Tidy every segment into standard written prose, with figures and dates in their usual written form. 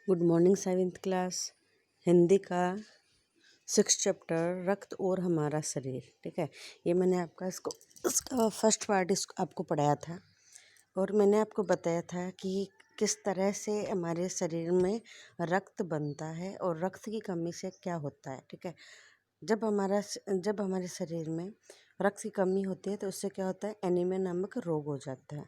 Good morning seventh class. Hindi का 6 chapter रक्त और हमारा शरीर। ठीक है, ये मैंने आपका इसका फर्स्ट पार्ट आपको पढ़ाया था और मैंने आपको बताया था कि किस तरह से हमारे शरीर में रक्त बनता है और रक्त की कमी से क्या होता है। ठीक है, जब हमारे शरीर में रक्त की कमी होती है तो उससे क्या होता है, एनीमिया नामक रोग हो जाता है।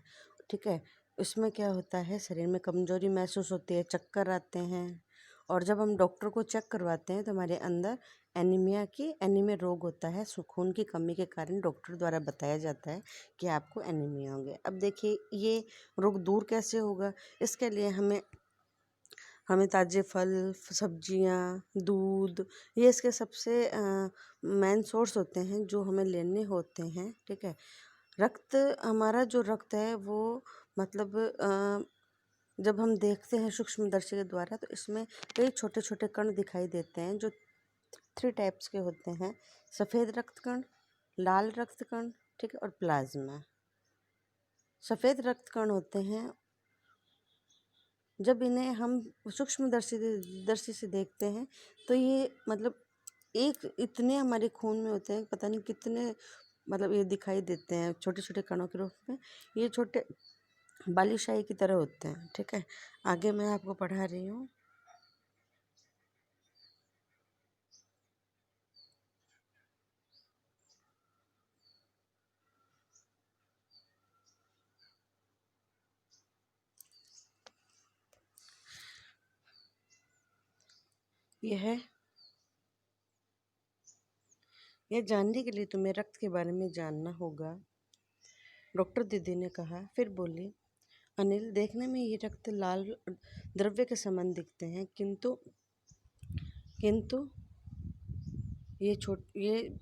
ठीक है, इसमें क्या होता है, शरीर में कमजोरी महसूस होती है, चक्कर आते हैं और जब हम डॉक्टर को चेक करवाते हैं तो हमारे अंदर एनीमिया रोग होता है। खून की कमी के कारण डॉक्टर द्वारा बताया जाता है कि आपको एनीमिया हो गया। अब देखिए, ये रोग दूर कैसे होगा, इसके लिए हमें ताज़े फल, सब्जियाँ, दूध, ये इसके सबसे मेन सोर्स होते हैं जो हमें लेने होते हैं। ठीक है, हमारा जो रक्त है वो मतलब जब हम देखते हैं सूक्ष्मदर्शी के द्वारा तो इसमें कई छोटे छोटे कण दिखाई देते हैं जो 3 टाइप्स के होते हैं: सफ़ेद रक्त कण, लाल रक्त कण, ठीक है, और प्लाज्मा। सफ़ेद रक्त कण होते हैं, जब इन्हें हम सूक्ष्मदर्शी से देखते हैं तो ये मतलब एक इतने हमारे खून में होते हैं, पता नहीं कितने, मतलब ये दिखाई देते हैं छोटे छोटे कणों के रूप में। ये छोटे बालूशाही की तरह होते हैं। ठीक है, आगे मैं आपको पढ़ा रही हूँ। यह जानने के लिए तुम्हें रक्त के बारे में जानना होगा, डॉक्टर दीदी ने कहा। फिर बोली, अनिल, देखने में ये रक्त लाल द्रव्य के समान दिखते हैं, किंतु किंतु ये छोट ये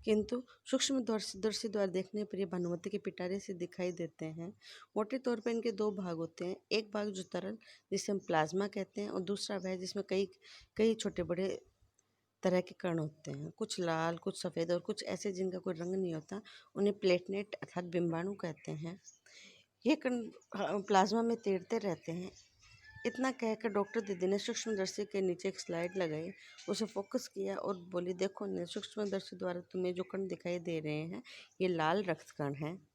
किंतु सूक्ष्मदर्शी द्वारा देखने पर ये भानुमति के पिटारे से दिखाई देते हैं। मोटे तौर पर इनके 2 भाग होते हैं, एक भाग जो तरल, जिसे हम प्लाज्मा कहते हैं, और दूसरा वह जिसमें कई कई छोटे बड़े तरह के कण होते हैं, कुछ लाल, कुछ सफ़ेद और कुछ ऐसे जिनका कोई रंग नहीं होता। उन्हें प्लेटलेट अर्थात बिंबाणु कहते हैं। ये कण प्लाज्मा में तैरते रहते हैं। इतना कहकर डॉक्टर दीदी ने सूक्ष्मदर्शी के नीचे एक स्लाइड लगाई, उसे फोकस किया और बोली, देखो ने, सूक्ष्मदर्शी द्वारा तुम्हें जो कण दिखाई दे रहे हैं ये लाल रक्त कण हैं।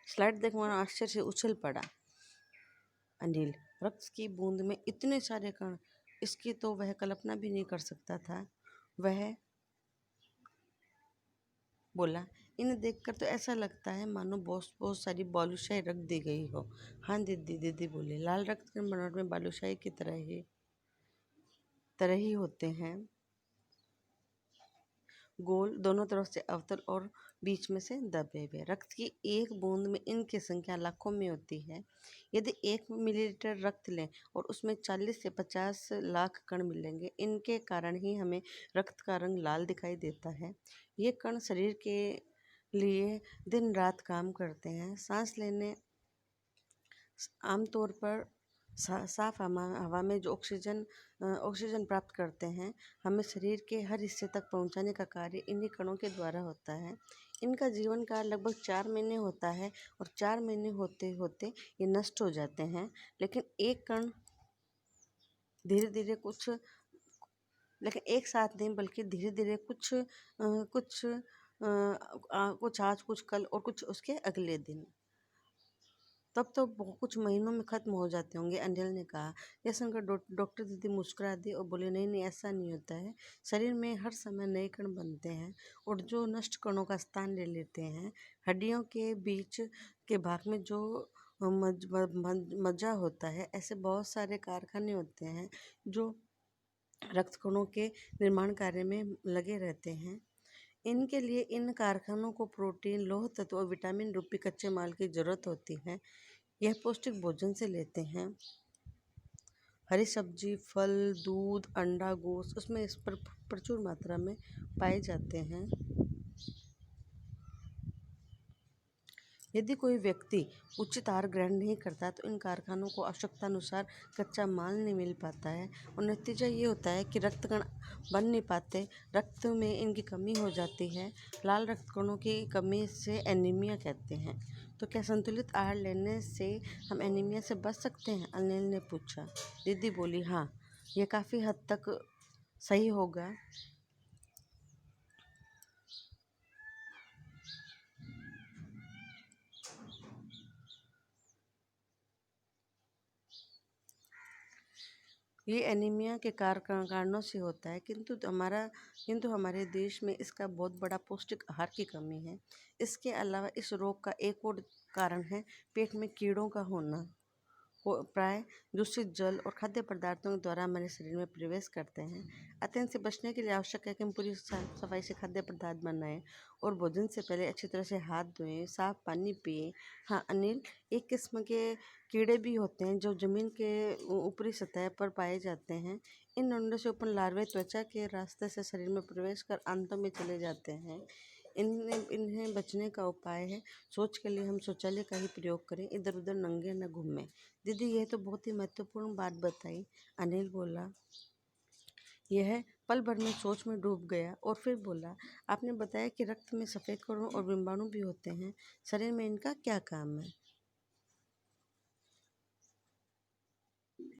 स्लाइड देख मानो आश्चर्य से उछल पड़ा। अनिल, रक्त की बूंद में इतने सारे कण, इसकी तो वह कल्पना भी नहीं कर सकता था। वह बोला, इन्हें देखकर तो ऐसा लगता है मानो बहुत बहुत सारी बालूशाही रख दी गई हो। हाँ दीदी, दीदी बोले, लाल रक्त कण बनावट में बालूशाही की तरह ही होते हैं, गोल, दोनों तरफ से अवतल और बीच में से दबे हुए। रक्त की एक बूंद में इनकी संख्या लाखों में होती है। यदि 1 मिलीलीटर रक्त लें और उसमें 40 से 50 लाख कण मिलेंगे, इनके कारण ही हमें रक्त का रंग लाल दिखाई देता है। ये कण शरीर के लिए दिन रात काम करते हैं। सांस लेने आमतौर पर साफ हवा में जो ऑक्सीजन प्राप्त करते हैं, हमें शरीर के हर हिस्से तक पहुंचाने का कार्य इन्हीं कणों के द्वारा होता है। इनका जीवन काल लगभग 4 महीने होता है और 4 महीने होते होते ये नष्ट हो जाते हैं। लेकिन एक कण धीरे धीरे कुछ लेकिन एक साथ नहीं, बल्कि धीरे धीरे कुछ आज, कुछ कल और कुछ उसके अगले दिन, तब तो कुछ महीनों में ख़त्म हो जाते होंगे, अनिल ने कहा। यह सुनकर डॉक्टर दीदी मुस्कुरा दी और बोले, नहीं नहीं, ऐसा नहीं होता है। शरीर में हर समय नए कण बनते हैं और जो नष्ट कणों का स्थान ले लेते हैं। हड्डियों के बीच के भाग में जो मज्जा होता है, ऐसे बहुत सारे कारखाने होते हैं जो रक्त कणों के निर्माण कार्य में लगे रहते हैं। इनके लिए इन कारखानों को प्रोटीन, लौह तत्व और विटामिन रूपी कच्चे माल की जरूरत होती है। यह पौष्टिक भोजन से लेते हैं। हरी सब्जी, फल, दूध, अंडा, गोश्त, उसमें इस पर प्रचुर मात्रा में पाए जाते हैं। यदि कोई व्यक्ति उचित आहार ग्रहण नहीं करता तो इन कारखानों को आवश्यकतानुसार कच्चा माल नहीं मिल पाता है और नतीजा ये होता है कि रक्तकण बन नहीं पाते, रक्त में इनकी कमी हो जाती है। लाल रक्तकणों की कमी से एनीमिया कहते हैं। तो क्या संतुलित आहार लेने से हम एनीमिया से बच सकते हैं? अनिल ने पूछा। दीदी बोली, हाँ, ये काफ़ी हद तक सही होगा। ये एनीमिया के कारणों से होता है, किंतु हमारे देश में इसका बहुत बड़ा पौष्टिक आहार की कमी है। इसके अलावा इस रोग का एक और कारण है पेट में कीड़ों का होना। प्राय दूषित जल और खाद्य पदार्थों के द्वारा हमारे शरीर में प्रवेश करते हैं। अतः इनसे बचने के लिए आवश्यक है कि हम पूरी साफ सफाई से खाद्य पदार्थ बनाएं और भोजन से पहले अच्छी तरह से हाथ धोएं, साफ पानी पिएं। हाँ अनिल, एक किस्म के कीड़े भी होते हैं जो जमीन के ऊपरी सतह पर पाए जाते हैं। इन अंडों से उत्पन्न लार्वे त्वचा के रास्ते से शरीर में प्रवेश कर आंतों में चले जाते हैं। इन्हें बचने का उपाय है, शौच के लिए हम शौचालय का ही प्रयोग करें, इधर उधर नंगे न घूमें। दीदी यह तो बहुत ही महत्वपूर्ण बात बताई, अनिल बोला। यह पल भर में सोच में डूब गया और फिर बोला, आपने बताया कि रक्त में सफ़ेद कणों और डिम्बाणु भी होते हैं, शरीर में इनका क्या काम है?